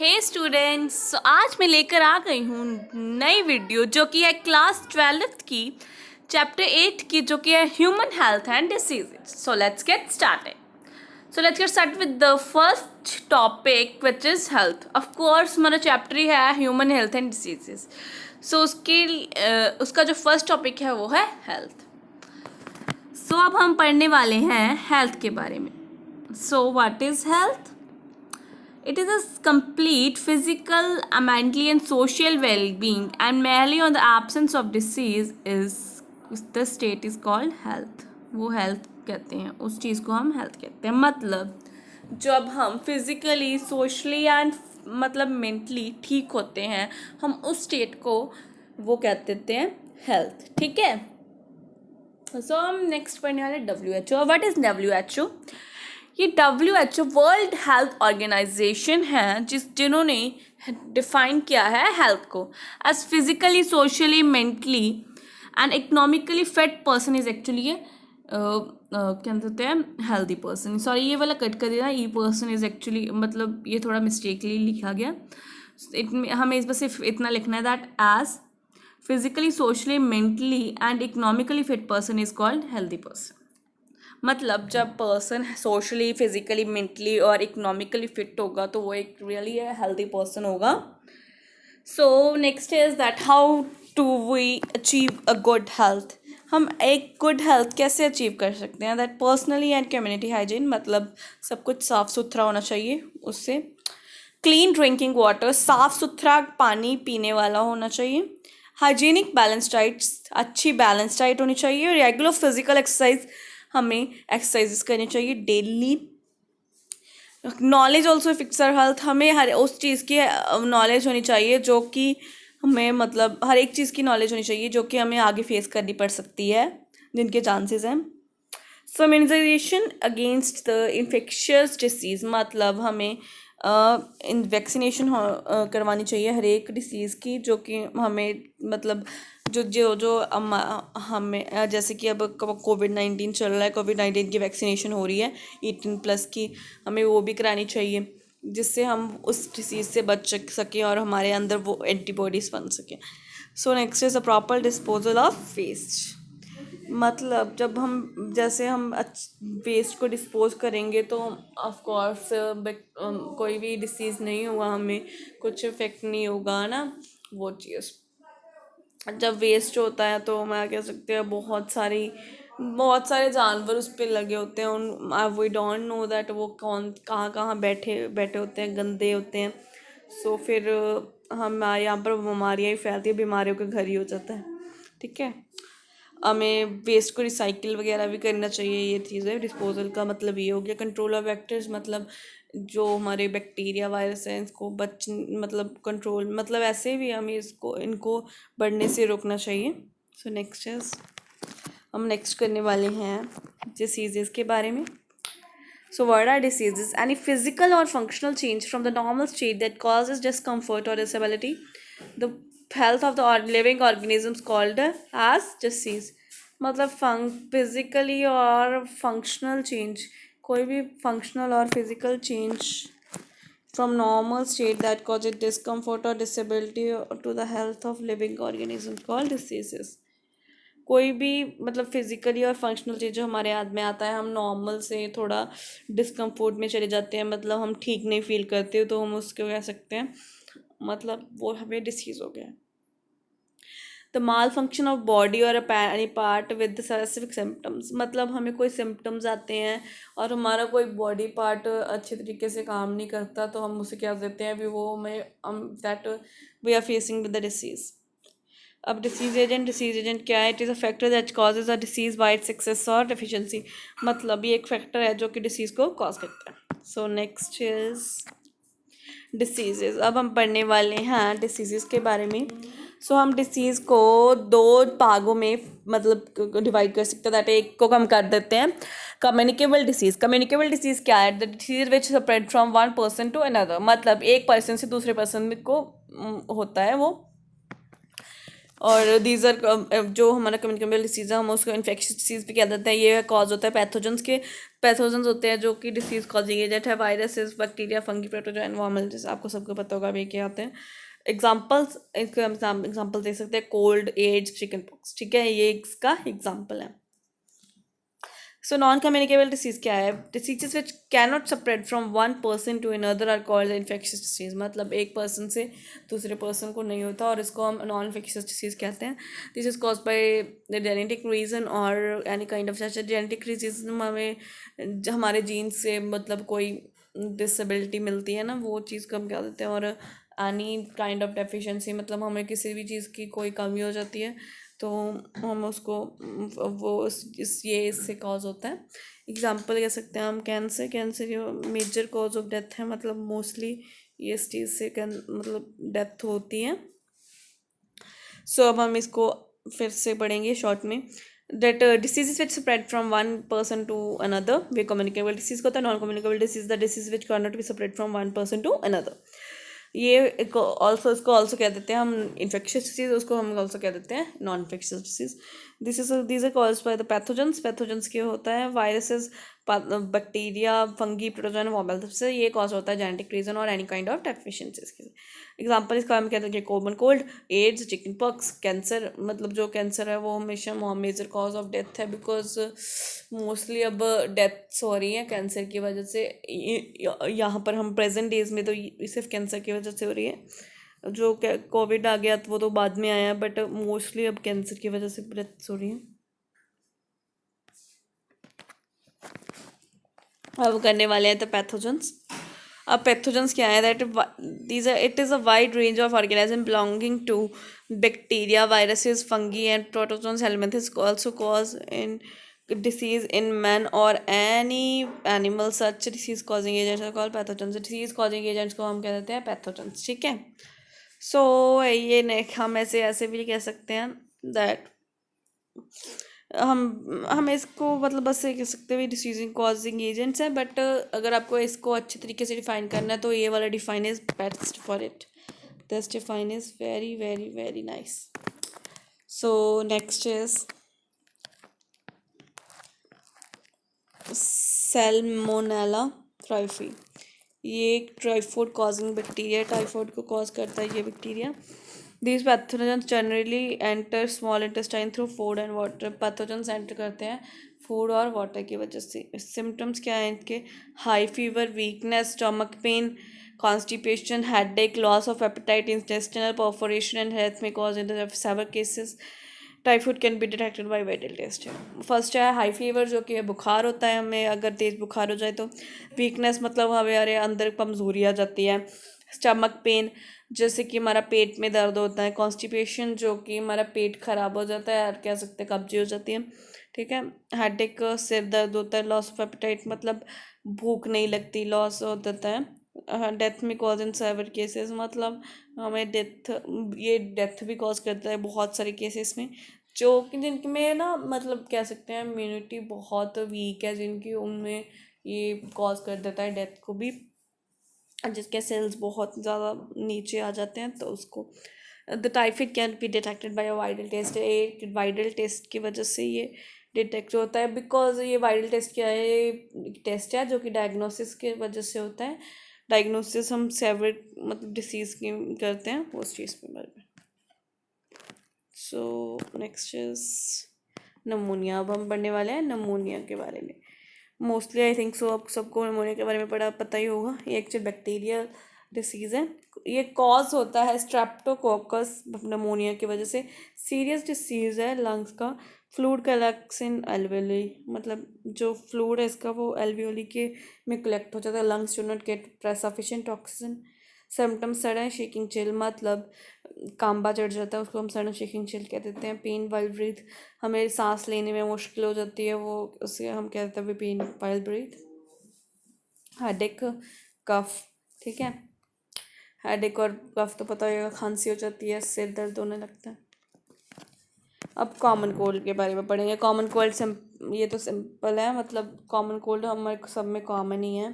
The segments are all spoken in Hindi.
हे स्टूडेंट्स, आज मैं लेकर आ गई हूँ नई वीडियो जो कि है क्लास 12th की चैप्टर 8 की, जो कि है human health and diseases. So let's get start with the first topic which is health. Of course हमारा चैप्टर ही है ह्यूमन हेल्थ एंड डिसीजेज। सो उसका जो फर्स्ट टॉपिक है वो है हेल्थ। सो अब हम पढ़ने वाले हैं हेल्थ के बारे में। So what is health? It is a complete physical, mental and social well-being, and merely on the absence of disease is the state is called health. वो health कहते हैं, उस चीज़ को हम health कहते हैं। मतलब जब हम physically, socially and मतलब mentally ठीक होते हैं, हम उस state को वो कहते हैं health। ठीक है। सो हम नेक्स्ट पढ़ने वाले WHO। What is WHO? ये WHO वर्ल्ड हेल्थ ऑर्गेनाइजेशन है जिन्होंने डिफाइन किया है हेल्थ को as physically, socially, mentally and economically fit person is actually ये क्या कहते हैं हेल्दी पर्सन। सॉरी, ये वाला कट कर देना, ई पर्सन इज एक्चुअली मतलब ये थोड़ा मिस्टेकली लिखा गया। हमें इस बस सिर्फ इतना लिखना है that as physically, socially, mentally and economically fit person is called healthy person. मतलब जब पर्सन सोशली, फिजिकली, मेंटली और इकोनॉमिकली फिट होगा तो वो एक रियली हेल्दी पर्सन होगा। So next is that how to we achieve a good health. हम एक गुड हेल्थ कैसे अचीव कर सकते हैं? That personally and community hygiene, मतलब सब कुछ साफ़ सुथरा होना चाहिए। उससे क्लीन ड्रिंकिंग वाटर, साफ़ सुथरा पानी पीने वाला होना चाहिए। हाइजीनिक बैलेंस डाइट, अच्छी बैलेंस डाइट होनी चाहिए। रेगुलर फिजिकल एक्सरसाइज, हमें एक्सरसाइजेस करनी चाहिए daily. Knowledge also fixer health, हमें हर उस चीज़ की नॉलेज होनी चाहिए जो कि हमें मतलब हर एक चीज़ की नॉलेज होनी चाहिए जो कि हमें आगे फेस करनी पड़ सकती है, जिनके चांसेस हैं। So immunization against the infectious disease, मतलब हमें वैक्सीनेशन करवानी चाहिए हर एक डिसीज़ की, जो कि हमें मतलब जो जो जो हमें जैसे कि अब कोविड-19 चल रहा है, कोविड-19 की वैक्सीनेशन हो रही है 18+ की, हमें वो भी करानी चाहिए जिससे हम उस डिसीज़ से बच सकें और हमारे अंदर वो एंटीबॉडीज़ बन सकें। So next is a proper disposal of waste, मतलब जब हम जैसे हम वेस्ट को डिस्पोज करेंगे तो ऑफ कोर्स कोई भी डिसीज़ नहीं होगा, हमें कुछ इफेक्ट नहीं होगा ना। वो चीज़ जब वेस्ट होता है तो मैं कह सकते हैं बहुत सारे जानवर उस पर लगे होते हैं। उन वी डोंट नो दैट वो कौन कहाँ बैठे बैठे होते हैं, गंदे होते हैं। सो फिर हमारे यहाँ पर बीमारियाँ ही फैलती है, बीमारियों का घर ही हो जाता है। ठीक है, हमें वेस्ट को रिसाइकिल वगैरह भी करना चाहिए। ये चीज़ें डिस्पोजल का मतलब ये हो गया। कंट्रोल ऑफ वेक्टर्स, मतलब जो हमारे बैक्टीरिया वायरस हैं इसको मतलब कंट्रोल, मतलब ऐसे भी हमें इनको बढ़ने से रोकना चाहिए। सो नेक्स्ट इज हम नेक्स्ट करने वाले हैं डिसीजेस के बारे में। So what are diseases? Any physical or functional change from the normal state that causes discomfort or disability. The health of the living organisms called as disease. मतलब फिजिकली और फंक्शनल चेंज, कोई भी फंक्शनल और physical change from normal state that causes discomfort or disability to the health of living organisms called diseases. कोई भी मतलब फिजिकली और फंक्शनल चीज़ जो हमारे हाथ में आता है, हम नॉर्मल से थोड़ा डिस्कम्फोर्ट में चले जाते हैं, मतलब हम ठीक नहीं फील करते, तो हम उसको कह सकते हैं मतलब वो हमें डिसीज़ हो गया। The malfunction of body और any part with specific symptoms, मतलब हमें कोई सिम्टम्स आते हैं और हमारा कोई बॉडी पार्ट अच्छे तरीके से काम नहीं करता, तो हम उसे क्या देते हैं, अभी वो हमें that we are facing with the disease. अब डिसीज एजेंट क्या है? It is a factor that causes a disease by its excess और डेफिशिएंसी, मतलब ये एक फैक्टर है जो कि डिसीज़ को कॉज करता है। सो नेक्स्ट इज डिसीजेज। अब हम पढ़ने वाले हैं डिसीज़ के बारे में। सो हम डिसीज़ को दो भागों में मतलब डिवाइड कर सकते हैं। दैट एक को हम कर देते हैं कम्युनिकेबल डिसीज़। कम्युनिकेबल डिसीज़ क्या है? The disease which spread from one person to another, मतलब एक पर्सन से दूसरे पर्सन को होता है वो और दीज आर जो हमारा कम्युनिकेबल डिसीज़ है हम उसको इन्फेक्शियस डिसीज़ भी कह देते हैं। ये कॉज होता है पैथोजेंस के, पैथोजेंस होते हैं जो कि डिसीज़ कॉजिंग एजेंट है। Viruses, bacteria, fungi, protozoa, viral, जैसे आपको सबको पता होगा अभी क्या आते हैं। एग्जाम्पल्स, इसके एग्जाम्पल दे सकते हैं कोल्ड, एड्स, चिकन पॉक्स, ठीक है, ये इसका एग्जाम्पल है। सो नॉन कम्युनिकेबल डिसीज क्या है? Diseases which can not spread from one person to another are called infectious disease. मतलब एक पर्सन से दूसरे पर्सन को नहीं होता और इसको हम नॉन इन्फेक्शियस डिसीज कहते हैं। This is cause by the genetic reason और एनी काइंड ऑफ जैसे जेनेटिक रीजन हमें हमारे जीन्स से मतलब कोई डिसेबिलिटी मिलती है ना, वो चीज़ को हम कह देते हैं। और एनी काइंड ऑफ डेफिशिएंसी, मतलब हमें किसी भी चीज़ की कोई कमी हो जाती है तो हम उसको वो ये इससे कॉज होता है। एग्जांपल कह सकते हैं हम कैंसर। कैंसर जो मेजर कॉज ऑफ डेथ है, मतलब मोस्टली ये इस चीज़ से मतलब डेथ होती है। सो अब हम इसको फिर से पढ़ेंगे शॉर्ट में। That disease which spread from one person to another, वे कम्युनिकेबल डिसीज होता है। Non communicable disease the disease which can not be spread from one person to another. ये ऑल्सो, इसको ऑल्सो कह देते हैं हम इन्फेक्शियस डिसीज, उसको हम ऑल्सो कह देते हैं non infectious disease. These are called by the pathogens. Pathogens क्या होता है? Viruses, bacteria, fungi, protozoa, viral से ये कॉज होता है जेनेटिक रीजन और एनी काइंड ऑफ डेफिशिएंसीज के। एग्जांपल इसका हम कहते हैं common cold, AIDS, chicken pox, cancer. मतलब जो कैंसर है वो हमेशा मेजर कॉज ऑफ डेथ है, बिकॉज मोस्टली अब डेथ्स हो रही हैं कैंसर की वजह से। यहाँ पर हम प्रेजेंट डेज में तो सिर्फ कैंसर की वजह से हो रही है। जो कोविड आ गया वो तो बाद में आया, बट मोस्टली अब कैंसर की वजह से डेथ्स हो रही हैं। अब करने वाले हैं तो पैथोजेंस। अब पैथोजेंस क्या है? That these are it is a wide range of organism belonging to bacteria, viruses, fungi and protozoans helminths also cause in disease in man or any animal. Such disease causing agents are called pathogens. disease causing agents को हम कह देते हैं pathogens, ठीक है। सो ये हम ऐसे ऐसे भी कह सकते हैं दैट हम इसको मतलब बस ये कह सकते हैं डिसीजिंग कॉजिंग एजेंट्स है। बट अगर आपको इसको अच्छे तरीके से डिफाइन करना है तो ये वाला define is best for it. This define is very very very nice. So next is Salmonella typhi. ये एक टाइफॉइड कॉजिंग बैक्टीरिया, टाइफॉइड को कॉज करता है ये bacteria. These pathogens generally enter small intestine through food and water. Pathogens enter करते हैं फूड और वाटर की वजह से। सिम्टम्स क्या हैं इनके? High fever, weakness, stomach pain, constipation, headache, loss of appetite, intestinal perforation and health में cause in severe cases. Typhoid can be detected by Widal test. First है हाई फीवर, जो कि बुखार होता है हमें, अगर तेज़ बुखार हो जाए तो। वीकनेस मतलब हमारे अंदर कमज़ोरी आ जाती है। स्टमक पेन, जैसे कि हमारा पेट में दर्द होता है। कॉन्स्टिपेशन, जो कि हमारा पेट खराब हो जाता है और कह सकते हैं कब्जी हो जाती है, ठीक है। हेडेक, सिर दर्द होता है। लॉस ऑफ एपेटाइट मतलब भूख नहीं लगती, लॉस हो जाता है। डेथ में कॉज इन सेवर केसेस, मतलब हमें ये डेथ भी कॉज करता है बहुत सारे केसेस में, जो कि जिनमें ना मतलब कह सकते हैं इम्यूनिटी बहुत वीक है, जिनकी उनमें ये कॉज कर देता है डेथ को भी, जिसके सेल्स बहुत ज़्यादा नीचे आ जाते हैं तो उसको। The typhoid can be detected by a viral test. एक वाइरल टेस्ट की वजह से ये डिटेक्ट होता है, बिकॉज ये वाइरल टेस्ट क्या है? ये टेस्ट है जो कि डायग्नोसिस के वजह से होता है। डायग्नोसिस हम सेवर मतलब डिसीज़ की करते हैं उस चीज़ के बारे में। सो नेक्स्ट इज नमोनिया। अब हम पढ़ने वाले हैं नमोनिया के बारे में। मोस्टली आई थिंक सो अब सबको नमोनिया के बारे में पता ही होगा। ये एक्चुअली बैक्टीरियल डिसीज़ है। ये कॉज होता है स्ट्रेप्टोकोकस नमोनिया की वजह से। सीरियस डिसीज़ है लंग्स का। फ्लूइड कलेक्ट्स इन एल्वियोली, मतलब जो फ्लूइड है इसका वो एल्वियोली के में कलेक्ट हो जाता है। Lungs do not gate sufficient oxygen. Symptoms sudden shaking chill, मतलब कांबा चढ़ जाता है, उसको हम सडन शेकिंग चिल कह देते हैं। पेन वाइल ब्रीथ, हमें सांस लेने में मुश्किल हो जाती है, वो उसे हम कहते हैं पेन वाइल ब्रीथ। हेडेक, कफ, ठीक है। हेडेक और कफ तो पता होगा, खांसी हो जाती है, सिर दर्द होने लगता है। अब कॉमन कोल्ड के बारे में पढ़ेंगे। कॉमन कोल्ड ये तो सिंपल है, मतलब कॉमन कोल्ड हमारे सब में कॉमन ही है।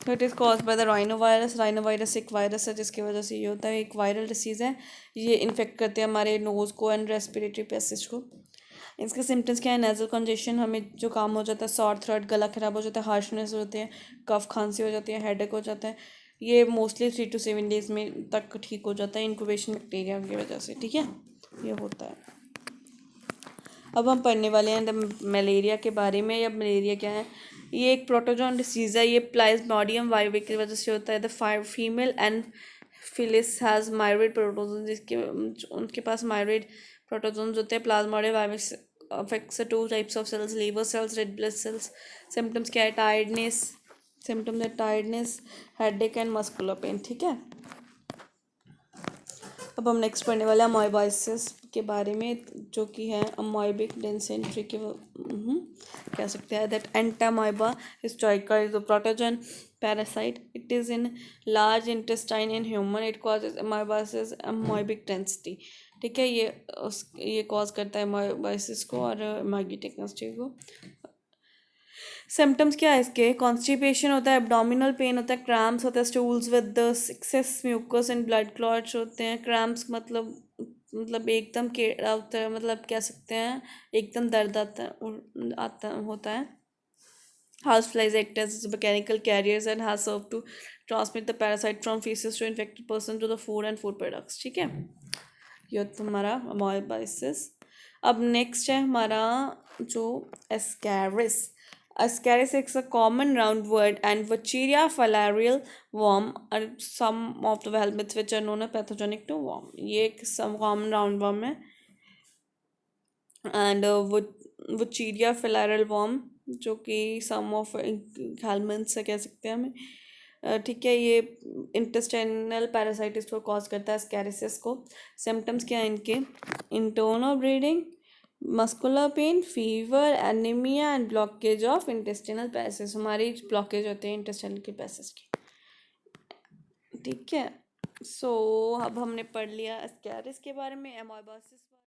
तो it is cause by the rhinovirus. Rhinovirus एक वायरस है जिसकी वजह से ये होता है, एक वायरल डिसीज़ है। ये इन्फेक्ट करते हैं हमारे नोज़ को एंड रेस्पिरेटरी पैसेज को। इसके सिम्टम्स क्या है? नेजल कंजेशन, हमें जो काम हो जाता है, सॉर थ्रोट, गला खराब हो जाता है, हार्शनेस होते हैं, कफ खांसी हो जाती है, हेडेक हो जाता है। ये मोस्टली 3 to 7 डेज में तक ठीक हो जाता है इंक्यूबेशन बैक्टीरिया की वजह से। ठीक है, ये होता है। अब हम पढ़ने वाले हैं मलेरिया के बारे में। या मलेरिया क्या है? ये एक प्रोटोजोन डिसीज़ है। ये प्लाज्मोडियम वायरस की वजह से होता है। The female Anopheles has myriad protozoan, जिसके उनके पास मायरोइड प्रोटोजोन्स होते हैं। Plasmodium virus affects 2 types of cells, liver cells, red blood cells. Symptoms क्या है? टायर्डनेस, सिम्टम्स है tiredness, headache and muscular pain. ठीक है, अब हम नेक्स्ट पढ़ने वाले हैं अमोइबाइसिस के बारे में, जो कि है अमोइबिक डिसेंट्री के कह सकते हैं। That Entamoeba histolytica is a protozoan parasite. It is in large intestine in human. It causes amoebiasis amoebic डेंसिटी। ठीक है, ये कॉज करता है अमोइबाइसिस को और अमोइबिक डेंसिटी को। सिम्टम्स क्या है इसके? कॉन्स्टिपेशन होता है, एब्डोमिनल पेन होता है, क्रैम्प्स होता है, stools with excess mucus and blood clots होते हैं। क्रैम्प्स मतलब एकदम केड़ा होता है, मतलब कह सकते हैं एकदम दर्द आता होता है। House flies act as mechanical carriers and has serve to transmit the parasite from faeces to infected person to the food and food products. ठीक है, ये तुम्हारा अमोइबाइसिस। अब नेक्स्ट है हमारा जो Ascaris. Ascaris is a common round-word and Vacheria filarial worm are some of the helminths which are known as pathogenic to worm. ये एक some common roundworm है and Vacheria filarial worm जो कि some of helminths से कह सकते हैं हमें। ठीक है, ये इंटेस्टाइनल पैरासाइटिस को कॉज करता है स्कैरिसिस को। सिम्टम्स क्या है इनके? Internal bleeding, muscular pain, fever, anaemia and blockage of intestinal passage. हमारी ब्लॉकेज होते हैं इंटेस्टाइनल के पैसेज की। ठीक है, सो अब हमने पढ़ लिया एस्कैरिस के बारे में, एमोइबासिस